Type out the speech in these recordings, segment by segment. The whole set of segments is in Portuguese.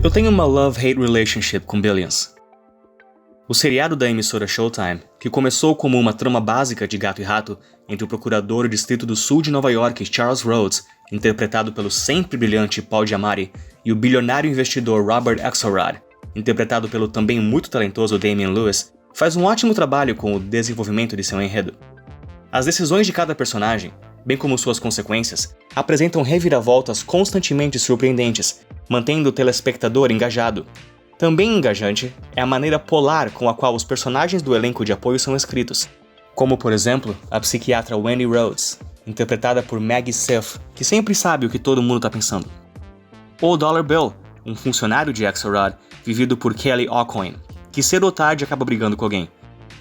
Eu tenho uma love-hate relationship com Billions. O seriado da emissora Showtime, que começou como uma trama básica de gato e rato entre o procurador do Distrito do Sul de Nova York, Charles Rhodes, interpretado pelo sempre brilhante Paul Giamatti, e o bilionário investidor Robert Axelrod, interpretado pelo também muito talentoso Damian Lewis, faz um ótimo trabalho com o desenvolvimento de seu enredo. As decisões de cada personagem, bem como suas consequências, apresentam reviravoltas constantemente surpreendentes, mantendo o telespectador engajado. Também engajante é a maneira polar com a qual os personagens do elenco de apoio são escritos, como por exemplo a psiquiatra Wendy Rhodes, interpretada por Maggie Siff, que sempre sabe o que todo mundo está pensando. Ou Dollar Bill, um funcionário de Axelrod, vivido por Kelly Aucoin, que cedo ou tarde acaba brigando com alguém.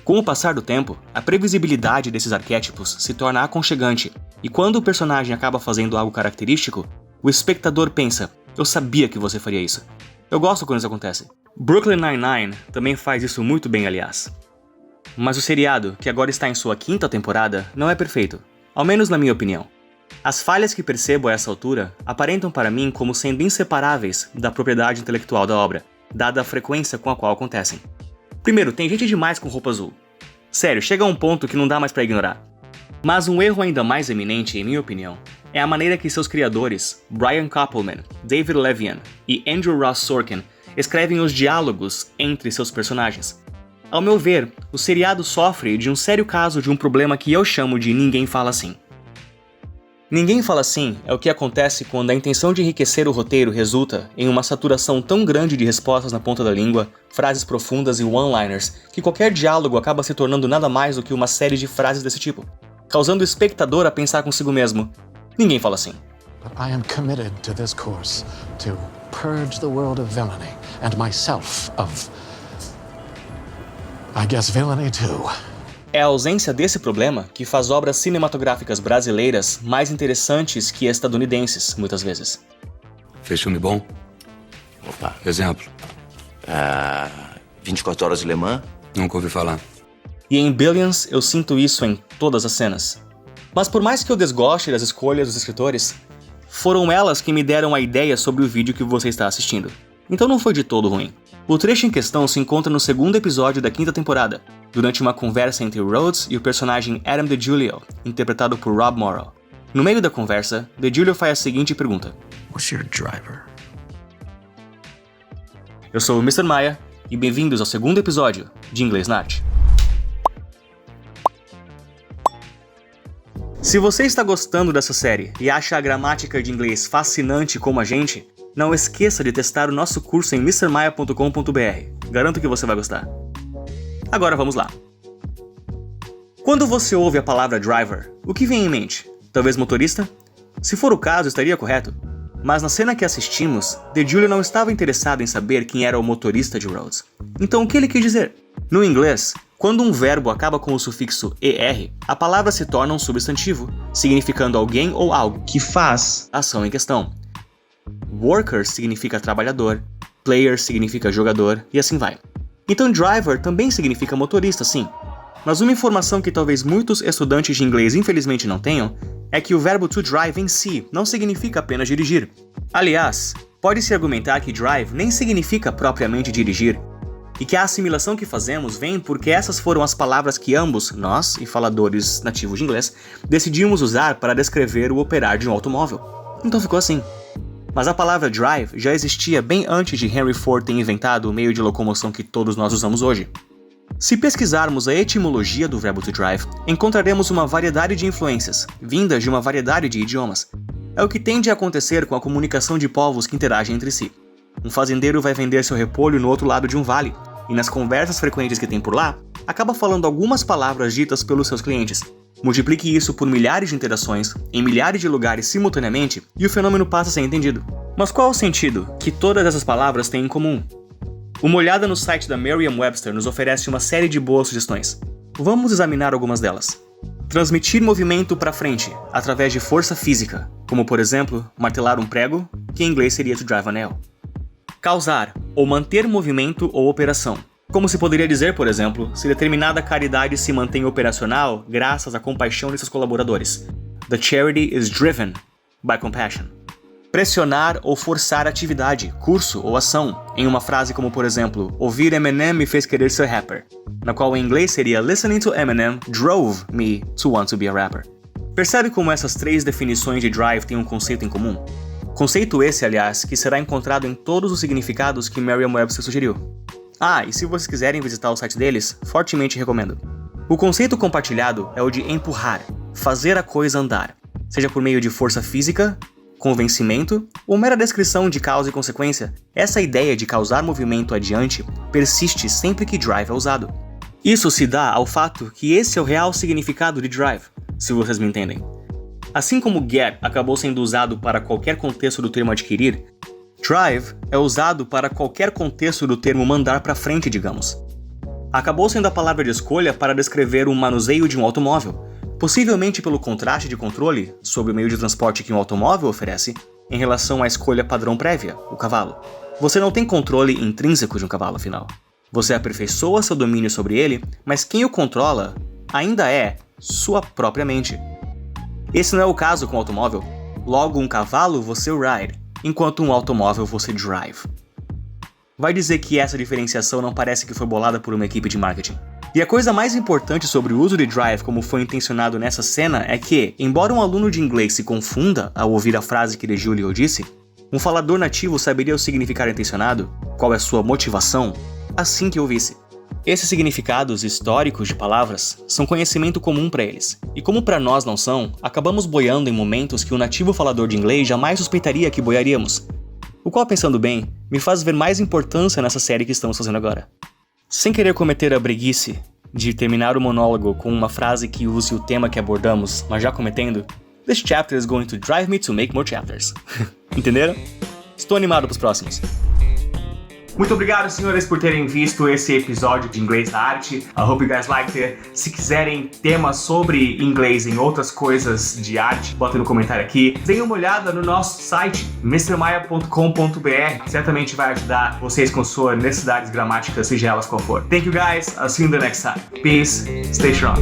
Com o passar do tempo, a previsibilidade desses arquétipos se torna aconchegante, e quando o personagem acaba fazendo algo característico, o espectador pensa, eu sabia que você faria isso. Eu gosto quando isso acontece. Brooklyn Nine-Nine também faz isso muito bem, aliás. Mas o seriado, que agora está em sua 5ª temporada, não é perfeito, ao menos na minha opinião. As falhas que percebo a essa altura aparentam para mim como sendo inseparáveis da propriedade intelectual da obra, dada a frequência com a qual acontecem. Primeiro, tem gente demais com roupa azul. Sério, chega a um ponto que não dá mais pra ignorar. Mas um erro ainda mais eminente, em minha opinião, é a maneira que seus criadores, Brian Koppelman, David Levian e Andrew Ross Sorkin, escrevem os diálogos entre seus personagens. Ao meu ver, o seriado sofre de um sério caso de um problema que eu chamo de ninguém fala assim. Ninguém fala assim é o que acontece quando a intenção de enriquecer o roteiro resulta em uma saturação tão grande de respostas na ponta da língua, frases profundas e one-liners, que qualquer diálogo acaba se tornando nada mais do que uma série de frases desse tipo, causando o espectador a pensar consigo mesmo. Ninguém fala assim. But I am committed to this course, to purge the world of villainy, and myself of, I guess, villainy too. É a ausência desse problema que faz obras cinematográficas brasileiras mais interessantes que estadunidenses, muitas vezes. Fez filme bom? Opa. Exemplo? 24 Horas de Le Mans? Nunca ouvi falar. E em Billions eu sinto isso em todas as cenas. Mas por mais que eu desgoste das escolhas dos escritores, foram elas que me deram a ideia sobre o vídeo que você está assistindo. Então não foi de todo ruim. O trecho em questão se encontra no 2º episódio da 5ª temporada, durante uma conversa entre Rhodes e o personagem Adam DeGiulio, interpretado por Rob Morrow. No meio da conversa, DeGiulio faz a seguinte pergunta. What's your driver? Eu sou o Mr. Maia, e bem-vindos ao 2º episódio de Inglês na Arte. Se você está gostando dessa série e acha a gramática de inglês fascinante como a gente, não esqueça de testar o nosso curso em mrmaia.com.br. Garanto que você vai gostar. Agora vamos lá. Quando você ouve a palavra driver, o que vem em mente? Talvez motorista? Se for o caso, estaria correto. Mas na cena que assistimos, DeGiulio não estava interessado em saber quem era o motorista de Rhodes. Então o que ele quis dizer? No inglês, quando um verbo acaba com o sufixo er, a palavra se torna um substantivo, significando alguém ou algo que faz a ação em questão. Worker significa trabalhador, player significa jogador e assim vai. Então driver também significa motorista, sim. Mas uma informação que talvez muitos estudantes de inglês infelizmente não tenham é que o verbo to drive em si não significa apenas dirigir. Aliás, pode-se argumentar que drive nem significa propriamente dirigir, e que a assimilação que fazemos vem porque essas foram as palavras que ambos, nós e faladores nativos de inglês, decidimos usar para descrever o operar de um automóvel. Então ficou assim. Mas a palavra drive já existia bem antes de Henry Ford ter inventado o meio de locomoção que todos nós usamos hoje. Se pesquisarmos a etimologia do verbo to drive, encontraremos uma variedade de influências, vindas de uma variedade de idiomas. É o que tende a acontecer com a comunicação de povos que interagem entre si. Um fazendeiro vai vender seu repolho no outro lado de um vale, e nas conversas frequentes que tem por lá, acaba falando algumas palavras ditas pelos seus clientes. Multiplique isso por milhares de interações, em milhares de lugares simultaneamente, e o fenômeno passa a ser entendido. Mas qual é o sentido que todas essas palavras têm em comum? Uma olhada no site da Merriam-Webster nos oferece uma série de boas sugestões. Vamos examinar algumas delas. Transmitir movimento para frente, através de força física, como por exemplo, martelar um prego, que em inglês seria to drive a nail. Causar, ou manter movimento ou operação, como se poderia dizer, por exemplo, se determinada caridade se mantém operacional graças à compaixão de seus colaboradores. The charity is driven by compassion. Pressionar ou forçar atividade, curso ou ação, em uma frase como, por exemplo, ouvir Eminem me fez querer ser rapper, na qual em inglês seria listening to Eminem drove me to want to be a rapper. Percebe como essas 3 definições de drive têm um conceito em comum? Conceito esse, aliás, que será encontrado em todos os significados que Merriam-Webster sugeriu. E se vocês quiserem visitar o site deles, fortemente recomendo. O conceito compartilhado é o de empurrar, fazer a coisa andar, seja por meio de força física, convencimento ou mera descrição de causa e consequência. Essa ideia de causar movimento adiante persiste sempre que drive é usado. Isso se dá ao fato que esse é o real significado de drive, se vocês me entendem. Assim como get acabou sendo usado para qualquer contexto do termo adquirir, drive é usado para qualquer contexto do termo mandar para frente, digamos. Acabou sendo a palavra de escolha para descrever o manuseio de um automóvel, possivelmente pelo contraste de controle sobre o meio de transporte que um automóvel oferece em relação à escolha padrão prévia, o cavalo. Você não tem controle intrínseco de um cavalo, afinal. Você aperfeiçoa seu domínio sobre ele, mas quem o controla ainda é sua própria mente. Esse não é o caso com o automóvel. Logo, um cavalo você ride, enquanto um automóvel você drive. Vai dizer que essa diferenciação não parece que foi bolada por uma equipe de marketing. E a coisa mais importante sobre o uso de drive como foi intencionado nessa cena é que, embora um aluno de inglês se confunda ao ouvir a frase que DeJulian disse, um falador nativo saberia o significado intencionado, qual é sua motivação, assim que ouvisse. Esses significados históricos de palavras são conhecimento comum para eles, e como para nós não são, acabamos boiando em momentos que o nativo falador de inglês jamais suspeitaria que boiaríamos. O qual, pensando bem, me faz ver mais importância nessa série que estamos fazendo agora. Sem querer cometer a breguice de terminar o monólogo com uma frase que use o tema que abordamos, mas já cometendo, this chapter is going to drive me to make more chapters. Entenderam? Estou animado pros próximos. Muito obrigado, senhores, por terem visto esse episódio de Inglês na Arte. I hope you guys liked it. Se quiserem temas sobre inglês em outras coisas de arte, botem no comentário aqui. Deem uma olhada no nosso site, mrmaia.com.br. Certamente vai ajudar vocês com suas necessidades gramáticas, seja elas qual for. Thank you guys. I'll see you in the next time. Peace. Stay strong.